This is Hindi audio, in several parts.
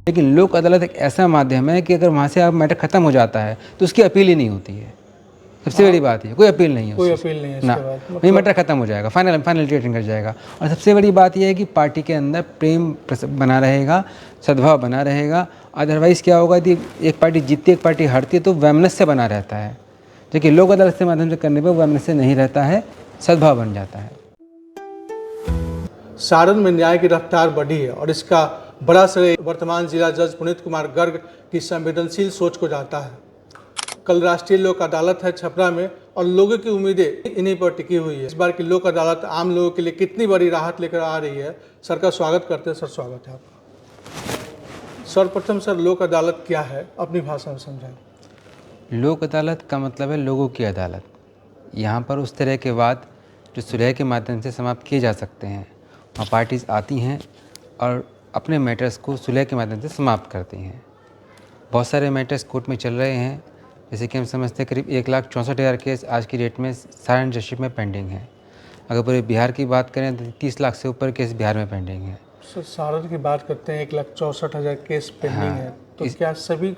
लेकिन लोक अदालत एक ऐसा माध्यम है कि अगर वहाँ से आप मैटर ख़त्म हो जाता है तो उसकी अपील ही नहीं होती है। सबसे बड़ी बात है कोई अपील नहीं है, कोई अपील नहीं है ना, इसके बाद वही मैटर खत्म हो जाएगा, फाइनल ट्रीटिंग कर जाएगा। और सबसे बड़ी बात यह है कि पार्टी के अंदर प्रेम बना रहेगा, सद्भाव बना रहेगा। अदरवाइज़ क्या होगा कि एक पार्टी जीतती है एक पार्टी हारती है तो वैमनस्य बना रहता है, जबकि लोक अदालत के माध्यम से करने पर वैमनस्य नहीं रहता है, सद्भाव बन जाता है। सारण में न्याय की रफ्तार बढ़ी है और इसका बड़ा श्रेय वर्तमान जिला जज पुनीत कुमार गर्ग की संवेदनशील सोच को जाता है। कल राष्ट्रीय लोक अदालत है छपरा में और लोगों की उम्मीदें इन्हीं पर टिकी हुई है। इस बार की लोक अदालत आम लोगों के लिए कितनी बड़ी राहत लेकर आ रही है, सर का स्वागत करते हैं। सर स्वागत है आपका। सर्वप्रथम सर लोक अदालत क्या है, अपनी भाषा में समझाएं। लोक अदालत का मतलब है लोगों की अदालत। यहाँ पर उस तरह के वाद जो सुलह के माध्यम से समाप्त किए जा सकते हैं, वहाँ पार्टीज आती हैं और अपने मैटर्स को सुलह के माध्यम से समाप्त करती हैं। बहुत सारे मैटर्स कोर्ट में चल रहे हैं, जैसे कि हम समझते हैं करीब 1,64,000 केस आज की डेट में सारण डिस्ट्रिक्ट में पेंडिंग है। अगर पूरे बिहार की बात करें तो 30 लाख से ऊपर केस बिहार में पेंडिंग है। सर सारण की बात करते हैं 1,64,000 केस पेंडिंग हाँ, है, तो क्या सभी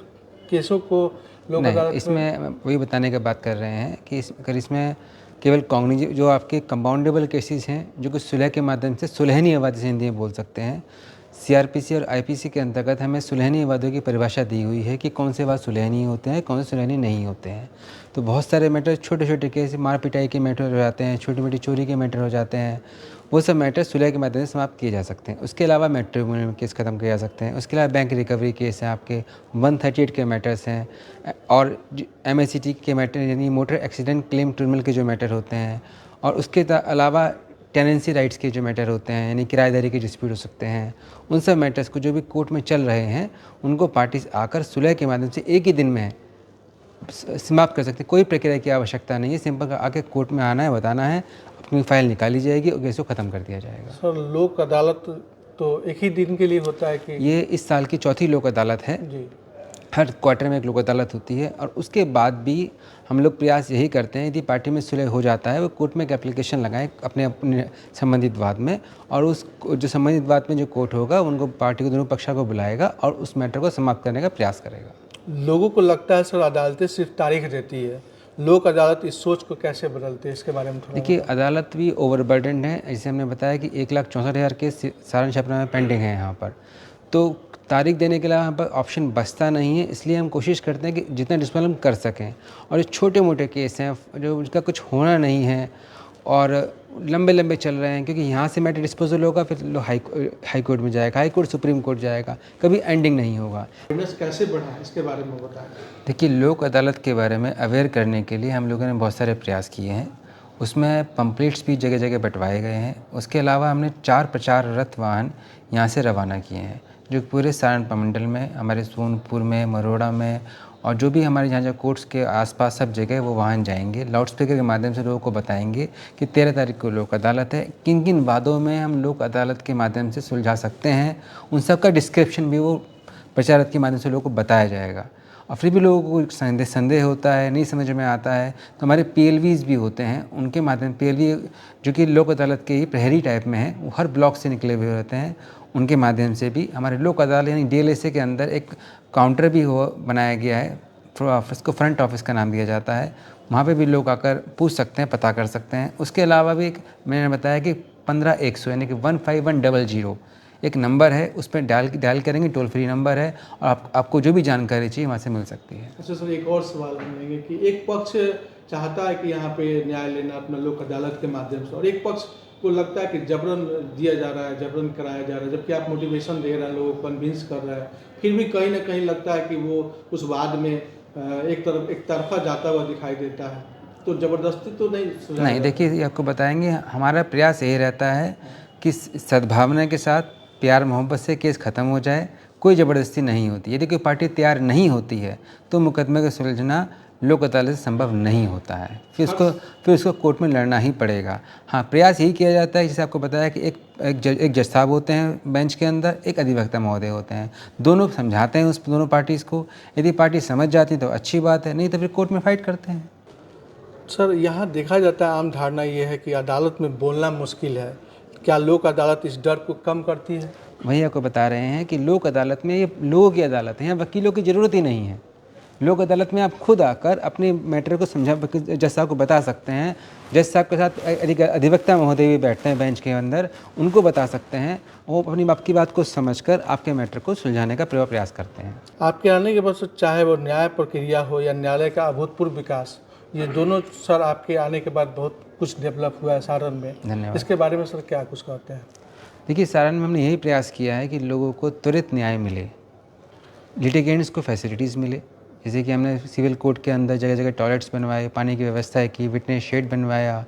केसों को लोक नहीं, अदालत इसमें वही बताने की बात कर रहे हैं कि अगर इसमें केवल कॉग्निटिव जो आपके कंपाउंडेबल केसेस हैं जो कि सुलह के माध्यम से सुलहनी विवाद जिसे हिंदी में बोल सकते हैं, सीआरपीसी और आईपीसी के अंतर्गत हमें सुलहनी विवादों की परिभाषा दी हुई है कि कौन से विवाद सुलहनी होते हैं, कौन से सुलहनी नहीं होते हैं। तो बहुत सारे मैटर छोटे छोटे केस, मार पिटाई के मैटर हो जाते हैं, छोटी मोटी चोरी के मैटर हो जाते हैं, वो सब मैटर सुलह के माध्यम से समाप्त किए जा सकते हैं। उसके अलावा मैट्रिमोनियल केस ख़त्म किए जा सकते हैं। उसके अलावा बैंक रिकवरी केस हैं, आपके 138 के मैटर्स हैं, और MACT के मैटर यानी मोटर एक्सीडेंट क्लेम ट्रिब्यूनल के जो मैटर होते हैं, और उसके अलावा टेनेंसी राइट्स के जो मैटर होते हैं यानी किराएदारी के डिस्प्यूट हो सकते हैं। उन सब मैटर्स को जो भी कोर्ट में चल रहे हैं उनको पार्टीज आकर सुलह के माध्यम से एक ही दिन में समाप्त कर सकते हैं। कोई प्रक्रिया की आवश्यकता नहीं है, सिंपल आके कोर्ट में आना है, बताना है, अपनी फाइल निकाली जाएगी और केस को ख़त्म कर दिया जाएगा। सर लोक अदालत तो एक ही दिन के लिए होता है कि ये इस साल की चौथी लोक अदालत है जी। हर क्वार्टर में एक लोक अदालत होती है, और उसके बाद भी हम लोग प्रयास यही करते हैं यदि पार्टी में सुलह हो जाता है वो कोर्ट में एक एप्लीकेशन लगाएं अपने संबंधित वाद में, और उस जो संबंधित वाद में जो कोर्ट होगा उनको पार्टी को दोनों पक्षों को बुलाएगा और उस मैटर को समाप्त करने का प्रयास करेगा। लोगों को लगता है सर अदालतें सिर्फ तारीख देती है, लोक अदालत इस सोच को कैसे बदलती है, इसके बारे में थोड़ा देखिए, अदालत भी ओवरबर्डन है। जैसे हमने बताया कि 1,64,000 केस सारण छपरा में पेंडिंग है यहाँ पर, तो तारीख देने के अलावा यहाँ पर ऑप्शन बचता नहीं है। इसलिए हम कोशिश करते हैं कि जितना डिस्पोजल हम कर सकें, और जो छोटे मोटे केस हैं जो उनका कुछ होना नहीं है और लंबे लंबे चल रहे हैं, क्योंकि यहाँ से मैटर डिस्पोजल होगा फिर हाई कोर्ट में जाएगा, हाई कोर्ट सुप्रीम कोर्ट जाएगा, कभी एंडिंग नहीं होगा। अवेयरनेस कैसे बढ़ा है इसके बारे में बताएं। देखिए, लोक अदालत के बारे में अवेयर करने के लिए हम लोगों ने बहुत सारे प्रयास किए हैं। उसमें पम्पलेट्स भी जगह जगह बंटवाए गए हैं। उसके अलावा हमने 4 प्रचार रथ वाहन यहाँ से रवाना किए हैं जो पूरे सारण प्रमंडल में, हमारे सोनपुर में, मरोड़ा में, और जो भी हमारे जहाँ जहाँ कोर्ट्स के आसपास सब जगह वो वाहन जाएंगे। लाउड स्पीकर के माध्यम से लोगों को बताएंगे कि 13 तारीख को लोक अदालत है, किन किन वादों में हम लोक अदालत के माध्यम से सुलझा सकते हैं, उन सब का डिस्क्रिप्शन भी वो प्रचार रथ के माध्यम से लोगों को बताया जाएगा। और फिर भी लोगों को संदेह होता है, नहीं समझ में आता है, तो हमारे PLVs भी होते हैं, उनके माध्यम PLV जो कि लोक अदालत के ही प्रहरी टाइप में है, वो हर ब्लॉक से निकले हुए होते हैं, उनके माध्यम से भी हमारे लोक अदालत यानी DLSA के अंदर एक काउंटर भी बनाया गया है, इसको फ्रंट ऑफिस का नाम दिया जाता है। वहाँ पे भी लोग आकर पूछ सकते हैं, पता कर सकते हैं। उसके अलावा भी मैंने बताया कि 15-100 यानी कि 15100 एक नंबर है, उस पर डायल करेंगे, टोल फ्री नंबर है, और आपको जो भी जानकारी चाहिए वहाँ से मिल सकती है। अच्छा सर, एक और सवाल हम लेंगे कि एक पक्ष चाहता है कि यहाँ पे न्याय लेना अपना लोक अदालत के माध्यम से, और एक पक्ष को लगता है कि जबरन दिया जा रहा है, जबरन कराया जा रहा है, जबकि आप मोटिवेशन दे रहे हैं, लोगों को कन्विंस कर रहे हैं, फिर भी कहीं ना कहीं लगता है कि वो उस वाद में एक तरफा जाता हुआ दिखाई देता है, तो ज़बरदस्ती तो नहीं। देखिए, आपको बताएंगे, हमारा प्रयास यही रहता है कि सद्भावना के साथ प्यार मोहब्बत से केस ख़त्म हो जाए, कोई ज़बरदस्ती नहीं होती। यदि कोई पार्टी तैयार नहीं होती है तो मुकदमे का सुलझना लोक अदालत से संभव नहीं होता है, फिर उसको कोर्ट में लड़ना ही पड़ेगा। हाँ, प्रयास यही किया जाता है, जैसे आपको बताया कि एक जज साहब होते हैं बेंच के अंदर, एक अधिवक्ता महोदय होते हैं, दोनों समझाते हैं उस दोनों पार्टीज़ को। यदि पार्टी समझ जाती तो अच्छी बात है, नहीं तो फिर कोर्ट में फाइट करते हैं। सर, यहाँ देखा जाता है, आम धारणा ये है कि अदालत में बोलना मुश्किल है, क्या लोक अदालत इस डर को कम करती है? भैया को बता रहे हैं कि लोक अदालत में ये लोगों की अदालत है, यहाँ वकीलों की ज़रूरत ही नहीं है। लोक अदालत में आप खुद आकर अपने मैटर को समझा जज साहब को बता सकते हैं। जज साहब के साथ अधिवक्ता महोदय भी बैठते हैं बेंच के अंदर, उनको बता सकते हैं, वो अपनी आपकी बात को समझकर आपके मैटर को सुलझाने का प्रयास करते हैं। आपके आने के बाद से चाहे वो न्याय प्रक्रिया हो या न्यायालय का अभूतपूर्व विकास, ये दोनों सर आपके आने के बाद बहुत कुछ डेवलप हुआ है सारण में। धन्यवाद। इसके बारे में सर क्या कुछ कहते हैं? देखिए, सारण में हमने यही प्रयास किया है कि लोगों को त्वरित न्याय मिले, लिटिगेंट्स को फैसिलिटीज़ मिले। जैसे कि हमने सिविल कोर्ट के अंदर जगह जगह टॉयलेट्स बनवाए, पानी की व्यवस्था की, विटनेस शेड बनवाया।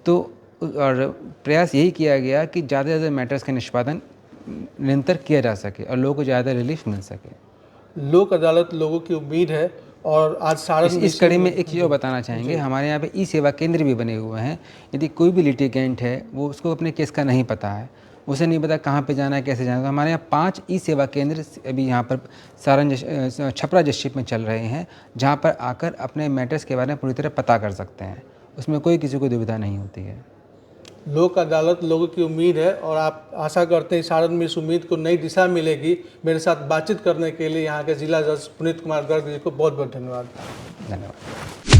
तो और प्रयास यही किया गया कि ज़्यादा से ज़्यादा मैटर्स का निष्पादन निरंतर किया जा सके और लोगों को ज़्यादा रिलीफ मिल सके। लोक अदालत लोगों की उम्मीद है और आज सारण इस कड़ी में एक चीज़ और बताना चाहेंगे, हमारे यहाँ पे ई सेवा केंद्र भी बने हुए हैं। यदि कोई भी लिटिगेंट है, वो उसको अपने केस का नहीं पता है, उसे नहीं पता कहाँ पे जाना है, कैसे जाना है, तो हमारे यहाँ 5 ई सेवा केंद्र अभी यहाँ पर सारण छपरा डिस्ट्रिक्ट में चल रहे हैं, जहाँ पर आकर अपने मैटर्स के बारे में पूरी तरह पता कर सकते हैं। उसमें कोई किसी को दुविधा नहीं होती है। लोक अदालत लोगों की उम्मीद है और आप आशा करते हैं सारण में इस उम्मीद को नई दिशा मिलेगी। मेरे साथ बातचीत करने के लिए यहाँ के जिला जज पुनीत कुमार गर्ग जी को बहुत बहुत धन्यवाद। धन्यवाद।